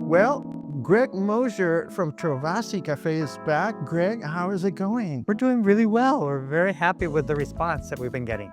Well, Greg Moesser from Trovasi Cafe is back. Greg, how is it going? We're doing really well. We're very happy with the response that we've been getting.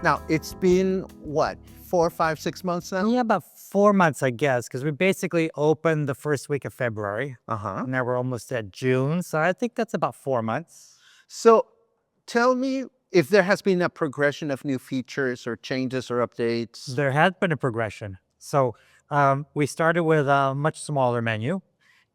Now, it's been what, 4, 5, 6 months now? Yeah, about 4 months, I guess, because we basically opened the first week of February. Now we're almost at June, so I think that's about 4 months. So tell me if there has been a progression of new features or changes or updates. There has been a progression. So we started with a much smaller menu,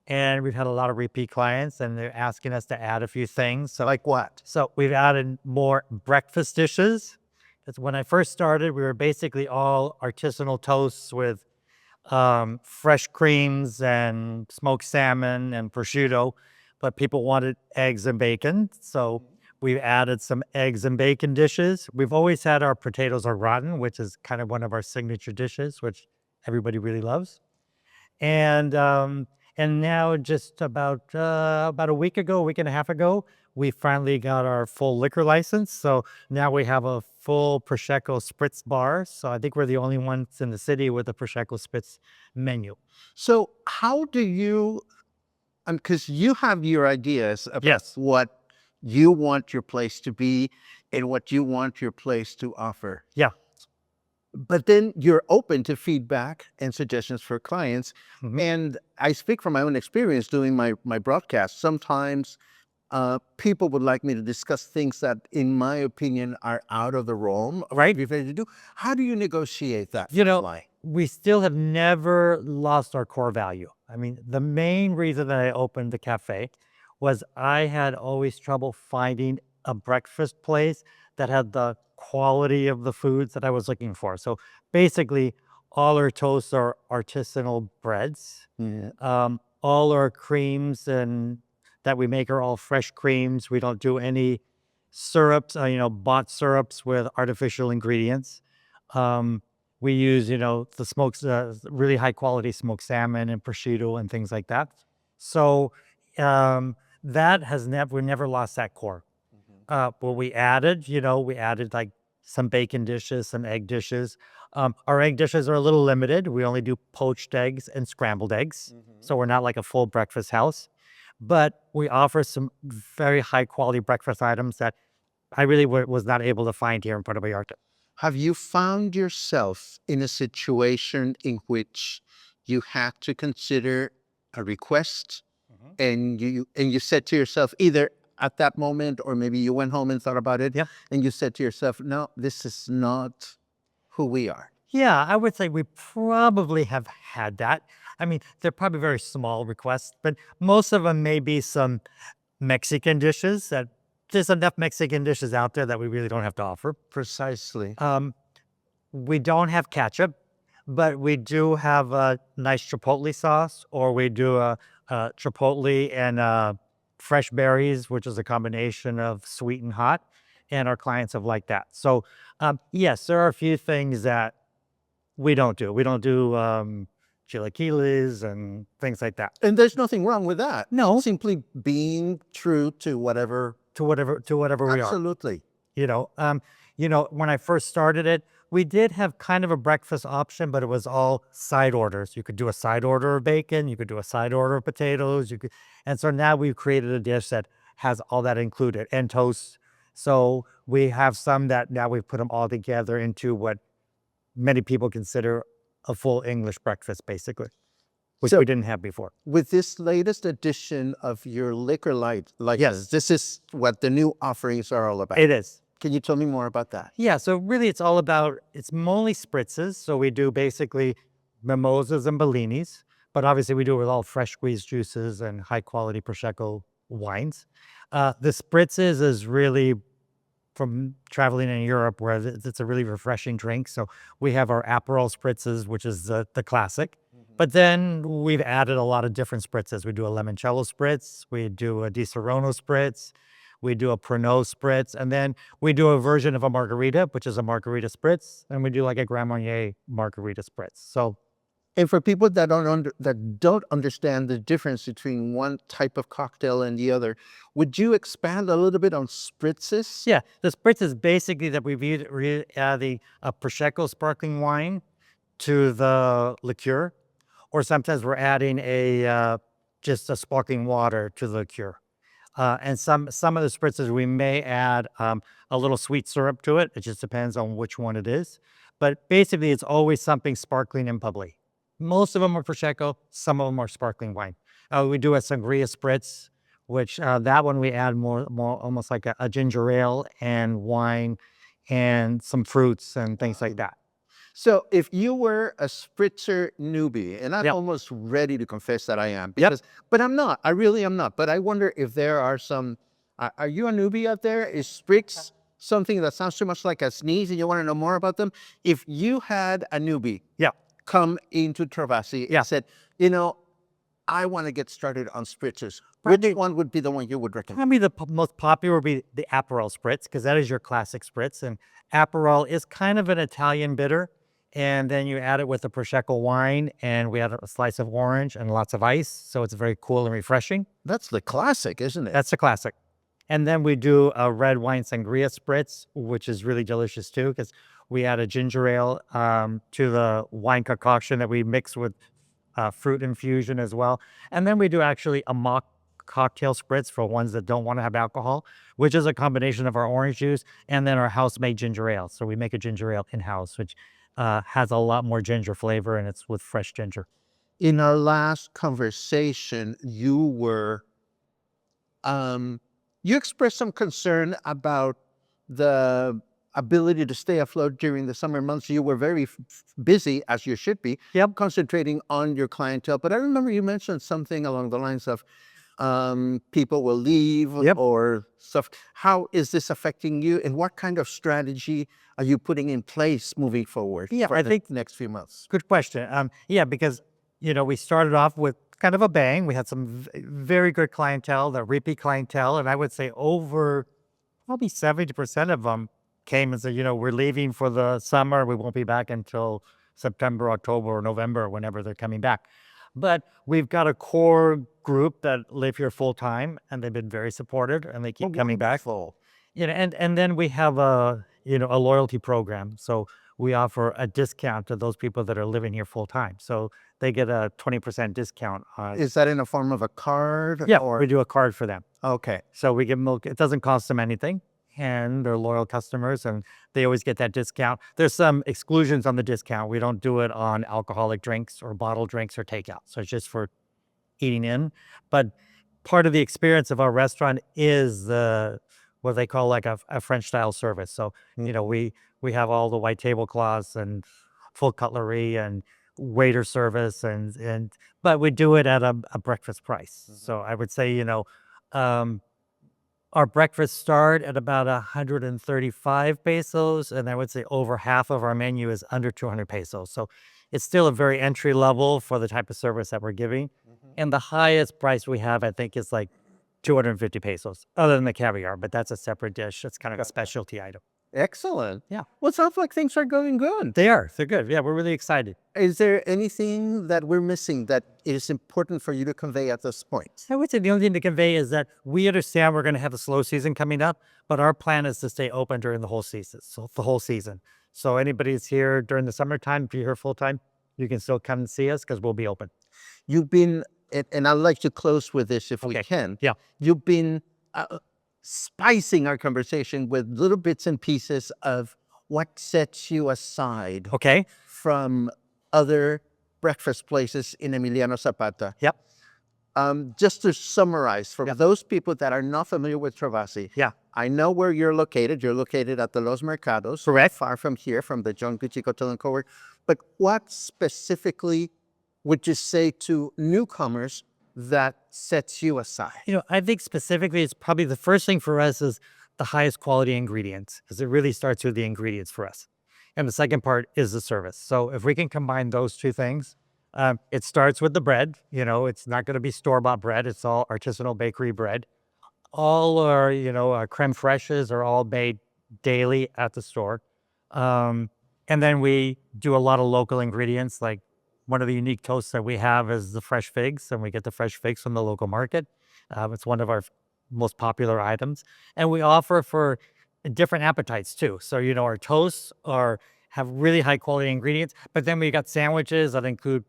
and we've had a lot of repeat clients, and they're asking us to add a few things. So, Like what? so we've added more breakfast dishes. Because when I first started, we were basically all artisanal toasts with fresh creams and smoked salmon and prosciutto, but people wanted eggs and bacon. So we've added some eggs and bacon dishes. We've always had our potatoes are rotten, which is kind of one of our signature dishes, which everybody really loves. And now just about a week ago, a week and a half ago, we finally got our full liquor license. So now we have a full Prosecco Spritz bar. So I think we're the only ones in the city with a Prosecco Spritz menu. So how do you, because you have your ideas about Yes. what you want your place to be and what you want your place to offer. Yeah. But then you're open to feedback and suggestions for clients. Mhm. And I speak from my own experience doing my broadcast. Sometimes people would like me to discuss things that, in my opinion, are out of the realm of Right. what you're ready to do. How do you negotiate that? We still have never lost our core value. I mean, the main reason that I opened the cafe was I had always trouble finding a breakfast place that had the quality of the foods that I was looking for. So basically, all our toasts are artisanal breads. Yeah. All our creams and that we make are all fresh creams. We don't do any syrups, bought syrups with artificial ingredients. Um, we use, the smoked, really high quality smoked salmon and prosciutto and things like that. So that has we never lost that core. But we added like some bacon dishes, some egg dishes. Our egg dishes are a little limited. We only do poached eggs and scrambled eggs. So we're not like a full breakfast house. But we offer some very high quality breakfast items that I really was not able to find here in Puerto Vallarta. Have you found yourself in a situation in which you had to consider a request and you said to yourself, either at that moment or maybe you went home and thought about it, Yeah. and you said to yourself, no, this is not who we are? Yeah, I would say we probably have had that. I mean, they're probably very small requests, but most of them may be some Mexican dishes that there's enough Mexican dishes out there that we really don't have to offer. Precisely. We don't have ketchup, but we do have a nice chipotle sauce, or we do a chipotle and fresh berries, which is a combination of sweet and hot, and our clients have liked that. So yes, there are a few things that we don't do. We don't do chilaquiles and things like that. And there's nothing wrong with that. No. Simply being true to whatever. To whatever we are. Absolutely. When I first started it, we did have kind of a breakfast option, but it was all side orders. You could do a side order of bacon, you could do a side order of potatoes, and so now we've created a dish that has all that included, and toast. So we have some that now we've put them all together into what many people consider a full English breakfast, basically, which So- we didn't have before. With this latest edition of your liquor light, Yes. this is what the new offerings are all about. It is. Can you tell me more about that? Yeah, so really it's mostly spritzes. So we do basically mimosas and bellinis, but obviously we do it with all fresh squeezed juices and high quality Prosecco wines. The spritzes is really from traveling in Europe, where it's a really refreshing drink. So we have our Aperol spritzes, which is the classic. But then we've added a lot of different spritzes. We do a limoncello spritz, we do a Di Serono spritz, we do a Pernod spritz, and then we do a version of a margarita, which is a margarita spritz, and we do like a Grand Marnier margarita spritz. So And for people that don't understand the difference between one type of cocktail and the other, would you expand a little bit on spritzes? yeah, the spritz is basically that we've adding a Prosecco sparkling wine to the liqueur, or sometimes we're adding just a sparkling water to the liqueur. And some of the spritzes we may add a little sweet syrup to it. It just depends on which one it is. But basically, it's always something sparkling and bubbly. Most of them are prosecco. Some of them are sparkling wine. We do a sangria spritz, which that one we add more almost like a ginger ale and wine and some fruits and things like that. So if you were a spritzer newbie, and I'm Yep. almost ready to confess that I am, Yep. because, but I'm not. I really am not. But I wonder if there are some. Are you a newbie out there? Is spritz something that sounds too much like a sneeze, and you want to know more about them? If you had a newbie Yeah. come into Travasi Yeah. and said, you know, I want to get started on spritzers, Probably- which one would be the one you would recommend? Probably the most popular would be the Aperol spritz because that is your classic spritz. And Aperol is kind of an Italian bitter. And then you add it with a Prosecco wine, and we add a slice of orange and lots of ice. So it's very cool and refreshing. That's the classic, isn't it? That's the classic. And then we do a red wine sangria spritz, which is really delicious too, because we add a ginger ale to the wine concoction that we mix with fruit infusion as well. And then we do actually a mock cocktail spritz for ones that don't want to have alcohol, which is a combination of our orange juice and then our house-made ginger ale. So we make a ginger ale in-house, which has a lot more ginger flavor, and it's with fresh ginger. In our last conversation, you expressed some concern about the ability to stay afloat during the summer months. You were very busy, as you should be, Yep. concentrating on your clientele. But I remember you mentioned something along the lines of people will leave Yep. or stuff. How is this affecting you, and what kind of strategy are you putting in place moving forward? Yeah, for I the think- next few months. Good question. Yeah, because we started off with kind of a bang. We had some very good clientele, the repeat clientele, and I would say over probably 70% of them came and said, we're leaving for the summer. We won't be back until September, October, or November, whenever they're coming back. But we've got a core group that live here full time, and they've been very supportive, and they keep coming back. Wonderful. And then we have a loyalty program. So we offer a discount to those people that are living here full time. So they get a 20% discount on. Is that in the form of a card? Yeah, Or we do a card for them. okay. So we give them, it doesn't cost them anything, and they're loyal customers, and they always get that discount. There's some exclusions on the discount. We don't do it on alcoholic drinks or bottled drinks or takeout. So it's just for eating in. But part of the experience of our restaurant is what they call like a French style service. So, we have all the white tablecloths and full cutlery and waiter service but we do it at a breakfast price. So I would say, um, our breakfast start at about 135 pesos, and I would say over half of our menu is under 200 pesos. So it's still a very entry level for the type of service that we're giving. And the highest price we have, I think, is like 250 pesos, other than the caviar, but that's a separate dish. It's kind of a specialty item. Excellent. Yeah. Well, it sounds like things are going good. They're good. Yeah, we're really excited. Is there anything that we're missing that is important for you to convey at this point? I would say the only thing to convey is that we understand we're going to have a slow season coming up, but our plan is to stay open during the whole season. So the whole season. So anybody who's here during the summertime, if you're here full time, you can still come and see us because we'll be open. You've been, and I'd like to close with this if we Okay. can. Yeah. You've been spicing our conversation with little bits and pieces of what sets you aside Okay. from other breakfast places in Emiliano Zapata. Yep. Just to summarize, for Yeah. those people that are not familiar with Travasi, Yeah. I know where you're located. You're located at the Los Mercados, Correct. far from here, from the John Gucci Hotel and Cowork. But what specifically would you say to newcomers that sets you aside? I think specifically it's probably the first thing for us is the highest quality ingredients, because it really starts with the ingredients for us. And the second part is the service. So if we can combine those two things, it starts with the bread. It's not going to be store-bought bread. It's all artisanal bakery bread. All our, our creme fraiches are all made daily at the store. And then we do a lot of local ingredients. Like one of the unique toasts that we have is the fresh figs, and we get the fresh figs from the local market. It's one of our most popular items. And we offer for different appetites too. So, our toasts have really high quality ingredients, but then we got sandwiches that include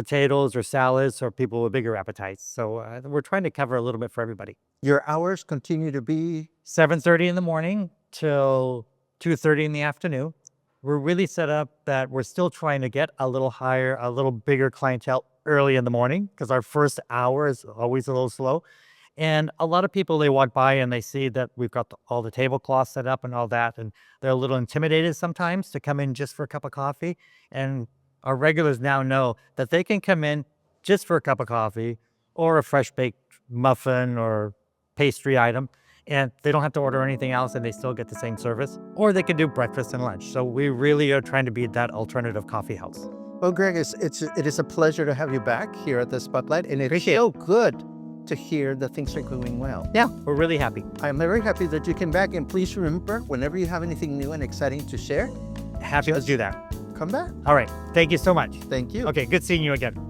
potatoes or salads or people with bigger appetites. So we're trying to cover a little bit for everybody. Your hours continue to be 7:30 in the morning till 2:30 in the afternoon. We're really set up that we're still trying to get a little higher, a little bigger clientele early in the morning because our first hour is always a little slow. And a lot of people, they walk by and they see that we've got all the tablecloths set up and all that, and they're a little intimidated sometimes to come in just for a cup of coffee. And our regulars now know that they can come in just for a cup of coffee or a fresh baked muffin or pastry item, and they don't have to order anything else and they still get the same service, or they can do breakfast and lunch. So we really are trying to be that alternative coffee house. well, Greg. It is a pleasure to have you back here at the Spotlight, and it's Appreciate it. so good to hear that things are going well. Yeah, we're really happy. I'm very happy that you came back, and please remember, whenever you have anything new and exciting to share, Happy to do that. come back. All right. Thank you so much. Thank you. Okay, good seeing you again.